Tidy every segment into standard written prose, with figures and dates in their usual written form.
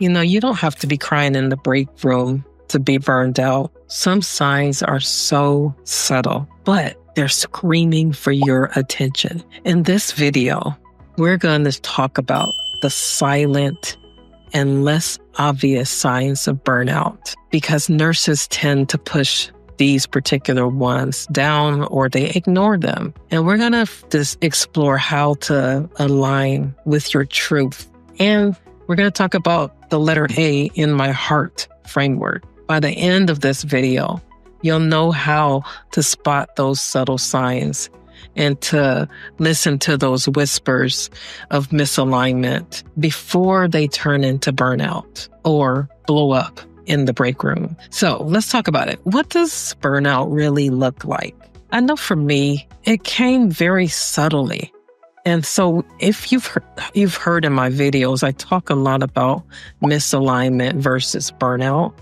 You don't have to be crying in the break room to be burned out. Some signs are so subtle, but they're screaming for your attention. In this video, we're going to talk about the silent and less obvious signs of burnout, because nurses tend to push these particular ones down or they ignore them. And we're going to just explore how to align with your truth. And we're going to talk about the letter A in my heart framework. By the end of this video, you'll know how to spot those subtle signs and to listen to those whispers of misalignment before they turn into burnout or blow up in the break room. So let's talk about it. What does burnout really look like? I know for me, it came very subtly. And so if you've heard in my videos, I talk a lot about misalignment versus burnout.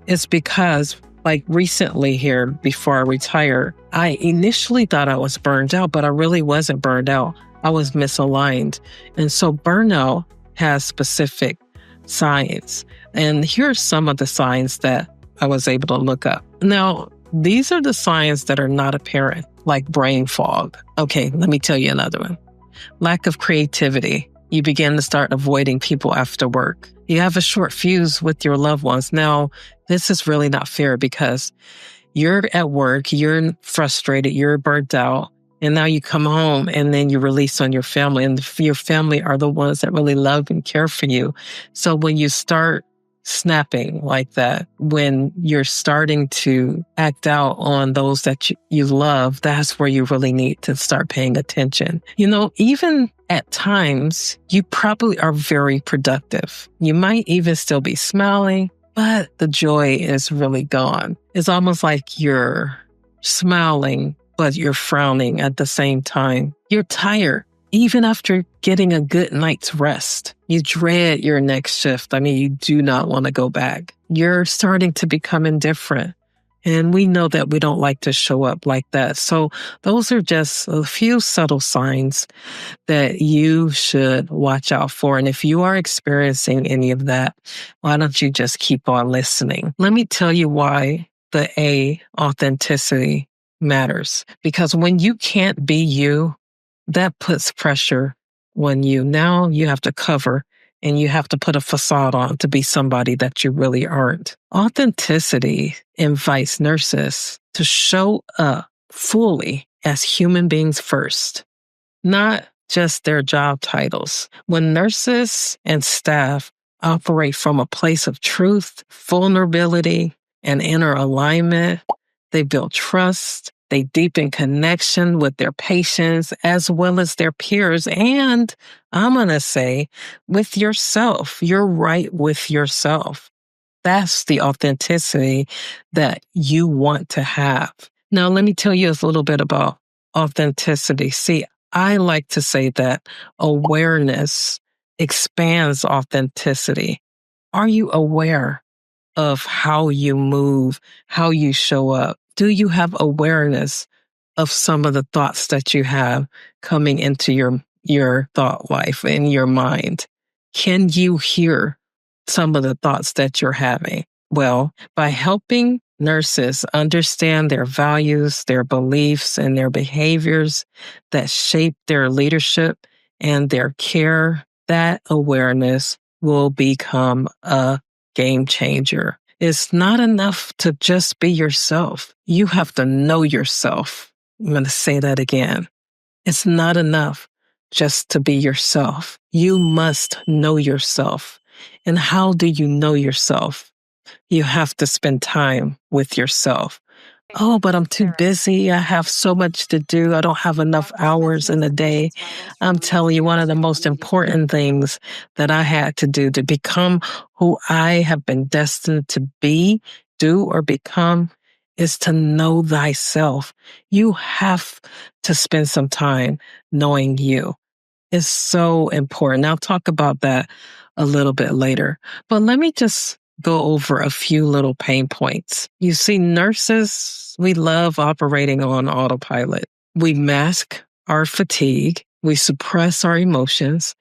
It's because like recently here, before I retired, I initially thought I was burned out, but I really wasn't burned out. I was misaligned. And so burnout has specific signs. And here are some of the signs that I was able to look up. Now, these are the signs that are not apparent, like brain fog. Okay, let me tell you another one. Lack of creativity. You begin to start avoiding people after work. You have a short fuse with your loved ones. Now, this is really not fair because you're at work, you're frustrated, you're burnt out, and now you come home and then you release on your family, and your family are the ones that really love and care for you. So when you start snapping like that, when you're starting to act out on those that you love, that's where you really need to start paying attention. Even at times, you probably are very productive. You might even still be smiling, but the joy is really gone. It's almost like you're smiling, but you're frowning at the same time. You're tired. Even after getting a good night's rest, you dread your next shift. You do not want to go back. You're starting to become indifferent. And we know that we don't like to show up like that. So those are just a few subtle signs that you should watch out for. And if you are experiencing any of that, why don't you just keep on listening? Let me tell you why the A, authenticity, matters. Because when you can't be you, that puts pressure on you. Now you have to cover and you have to put a facade on to be somebody that you really aren't. Authenticity invites nurses to show up fully as human beings first, not just their job titles. When nurses and staff operate from a place of truth, vulnerability, and inner alignment, they build trust. They deepen connection with their patients as well as their peers. And I'm going to say with yourself, you're right with yourself. That's the authenticity that you want to have. Now, let me tell you a little bit about authenticity. See, I like to say that awareness expands authenticity. Are you aware of how you move, how you show up? Do you have awareness of some of the thoughts that you have coming into your thought life and your mind? Can you hear some of the thoughts that you're having? Well, by helping nurses understand their values, their beliefs, and their behaviors that shape their leadership and their care, that awareness will become a game changer. It's not enough to just be yourself. You have to know yourself. I'm going to say that again. It's not enough just to be yourself. You must know yourself. And how do you know yourself? You have to spend time with yourself. Oh, but I'm too busy. I have so much to do. I don't have enough hours in a day. I'm telling you, one of the most important things that I had to do to become who I have been destined to be, do, or become is to know thyself. You have to spend some time knowing you. It's so important. I'll talk about that a little bit later. But let me just go over a few little pain points. You see, nurses, we love operating on autopilot. We mask our fatigue, we suppress our emotions,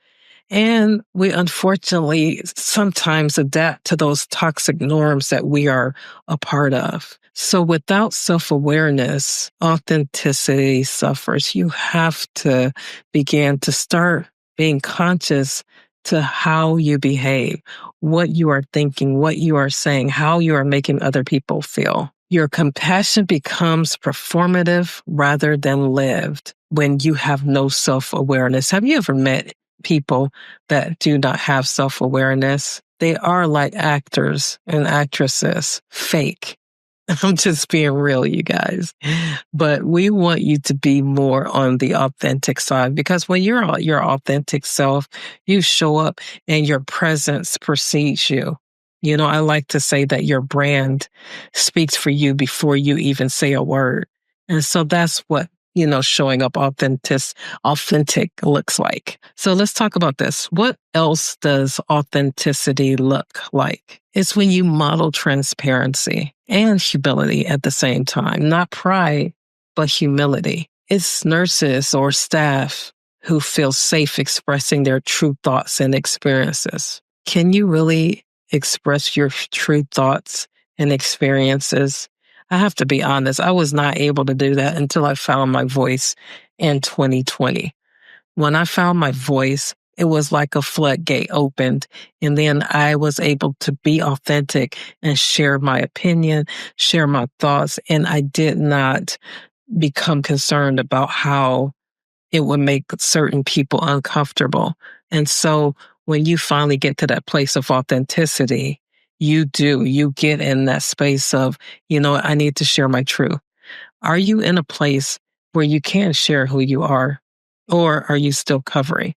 And we unfortunately sometimes adapt to those toxic norms that we are a part of. So without self-awareness, authenticity suffers. You have to begin to start being conscious to how you behave, what you are thinking, what you are saying, how you are making other people feel. Your compassion becomes performative rather than lived when you have no self-awareness. Have you ever met people that do not have self-awareness? They are like actors and actresses, fake. I'm just being real, you guys. But we want you to be more on the authentic side, because when you're your authentic self, you show up and your presence precedes you. You know, I like to say that your brand speaks for you before you even say a word. And so that's what, showing up authentic looks like. So let's talk about this. What else does authenticity look like? It's when you model transparency and humility at the same time, not pride, but humility. It's nurses or staff who feel safe expressing their true thoughts and experiences. Can you really express your true thoughts and experiences? I have to be honest, I was not able to do that until I found my voice in 2020. When I found my voice, it was like a floodgate opened, and then I was able to be authentic and share my opinion, share my thoughts, and I did not become concerned about how it would make certain people uncomfortable. And so when you finally get to that place of authenticity, you get in that space of, I need to share my truth. Are you in a place where you can share who you are, or are you still covering?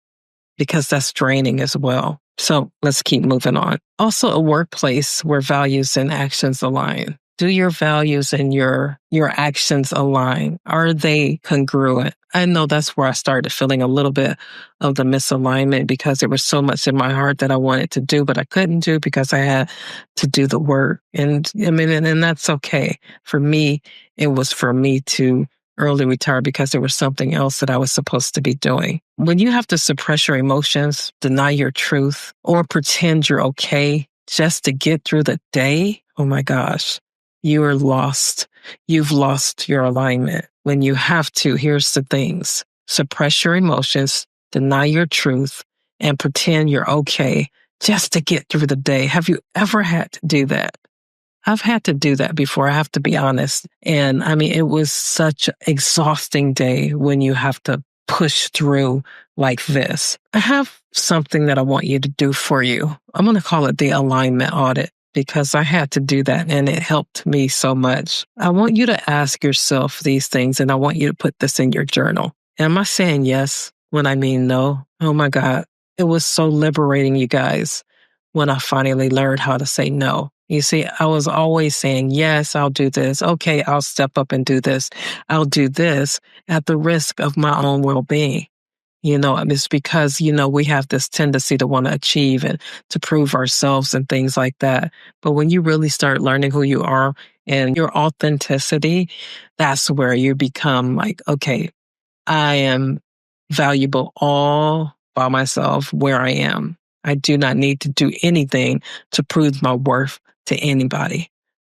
Because that's draining as well. So let's keep moving on. Also, a workplace where values and actions align. Do your values and your actions align? Are they congruent? I know that's where I started feeling a little bit of the misalignment, because there was so much in my heart that I wanted to do, but I couldn't do because I had to do the work. And and that's okay. For me, it was for me to early retire because there was something else that I was supposed to be doing. When you have to suppress your emotions, deny your truth, or pretend you're okay just to get through the day, oh my gosh, you are lost. You've lost your alignment. When you have to, here's the things: suppress your emotions, deny your truth, and pretend you're okay just to get through the day. Have you ever had to do that? I've had to do that before, I have to be honest. And it was such an exhausting day when you have to push through like this. I have something that I want you to do for you. I'm going to call it the alignment audit, because I had to do that and it helped me so much. I want you to ask yourself these things, and I want you to put this in your journal. Am I saying yes when I mean no? Oh my God. It was so liberating, you guys, when I finally learned how to say no. You see, I was always saying, yes, I'll do this. Okay, I'll step up and do this. I'll do this at the risk of my own well-being. It's because, we have this tendency to want to achieve and to prove ourselves and things like that. But when you really start learning who you are and your authenticity, that's where you become like, okay, I am valuable all by myself where I am. I do not need to do anything to prove my worth to anybody.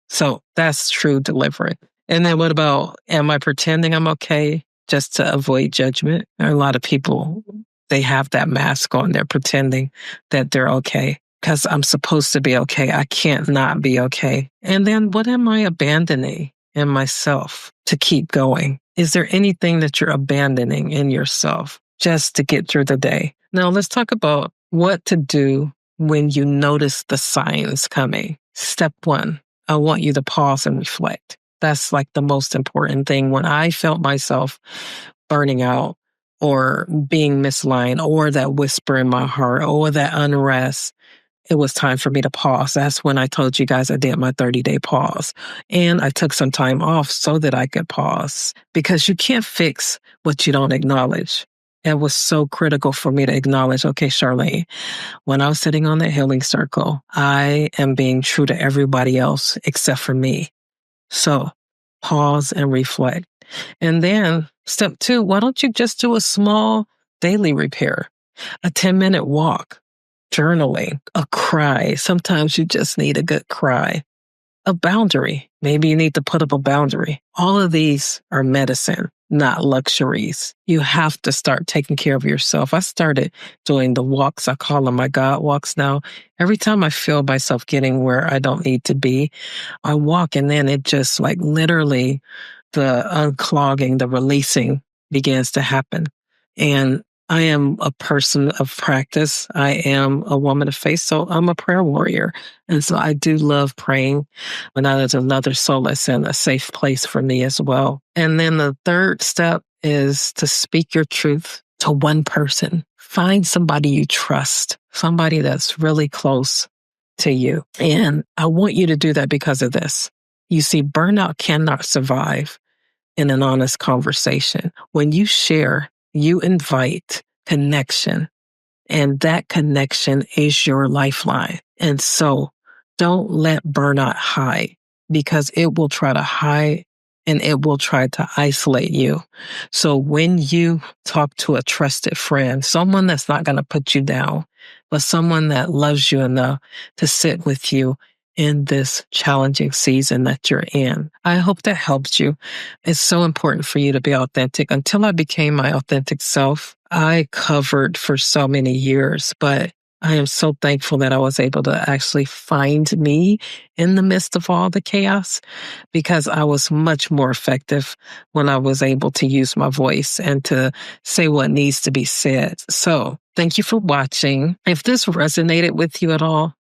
So that's true deliverance. And then what about, am I pretending I'm okay just to avoid judgment? There are a lot of people, they have that mask on. They're pretending that they're okay because I'm supposed to be okay. I can't not be okay. And then what am I abandoning in myself to keep going? Is there anything that you're abandoning in yourself just to get through the day? Now let's talk about what to do when you notice the signs coming. Step 1, I want you to pause and reflect. That's like the most important thing. When I felt myself burning out or being misaligned, or that whisper in my heart, or that unrest, it was time for me to pause. That's when I told you guys I did my 30-day pause. And I took some time off so that I could pause, because you can't fix what you don't acknowledge. It was so critical for me to acknowledge, okay, Charlene, when I was sitting on that healing circle, I am being true to everybody else except for me. So pause and reflect. And then step 2, why don't you just do a small daily repair? A 10-minute walk, journaling, a cry. Sometimes you just need a good cry. A boundary. Maybe you need to put up a boundary. All of these are medicine, not luxuries. You have to start taking care of yourself. I started doing the walks. I call them my God walks now. Every time I feel myself getting where I don't need to be, I walk, and then it just like literally the unclogging, the releasing begins to happen. And I am a person of practice. I am a woman of faith, so I'm a prayer warrior. And so I do love praying. And that is another solace and a safe place for me as well. And then the third step is to speak your truth to one person. Find somebody you trust, somebody that's really close to you. And I want you to do that because of this. You see, burnout cannot survive in an honest conversation. When you share, you invite connection, and that connection is your lifeline. And so don't let burnout hide, because it will try to hide and it will try to isolate you. So when you talk to a trusted friend, someone that's not going to put you down, but someone that loves you enough to sit with you in this challenging season that you're in, I hope that helps you. It's so important for you to be authentic. Until I became my authentic self, I covered for so many years, but I am so thankful that I was able to actually find me in the midst of all the chaos, because I was much more effective when I was able to use my voice and to say what needs to be said. So thank you for watching. If this resonated with you at all,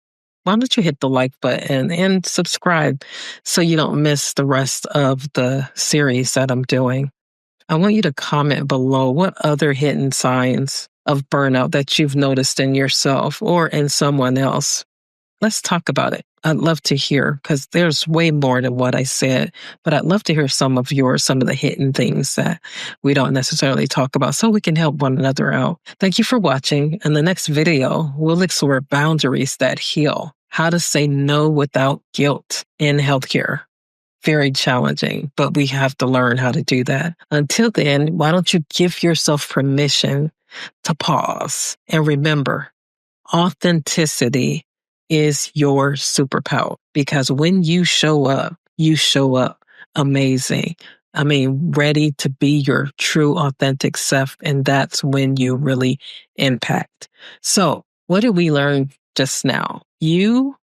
why don't you hit the like button and subscribe so you don't miss the rest of the series that I'm doing? I want you to comment below what other hidden signs of burnout that you've noticed in yourself or in someone else. Let's talk about it. I'd love to hear, because there's way more than what I said, but I'd love to hear some of yours, some of the hidden things that we don't necessarily talk about, so we can help one another out. Thank you for watching. In the next video, we'll explore boundaries that heal, how to say no without guilt in healthcare. Very challenging, but we have to learn how to do that. Until then, why don't you give yourself permission to pause and remember, authenticity is your superpower, because when you show up amazing. I mean, ready to be your true authentic self. And that's when you really impact. So what did we learn just now? You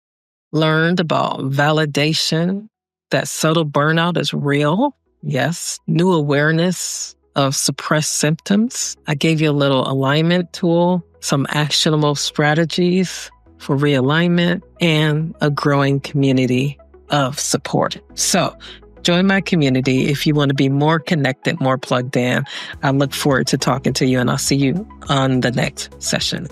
learned about validation, that subtle burnout is real. Yes. New awareness of suppressed symptoms. I gave you a little alignment tool, some actionable strategies for realignment, and a growing community of support. So join my community if you want to be more connected, more plugged in. I look forward to talking to you, and I'll see you on the next session.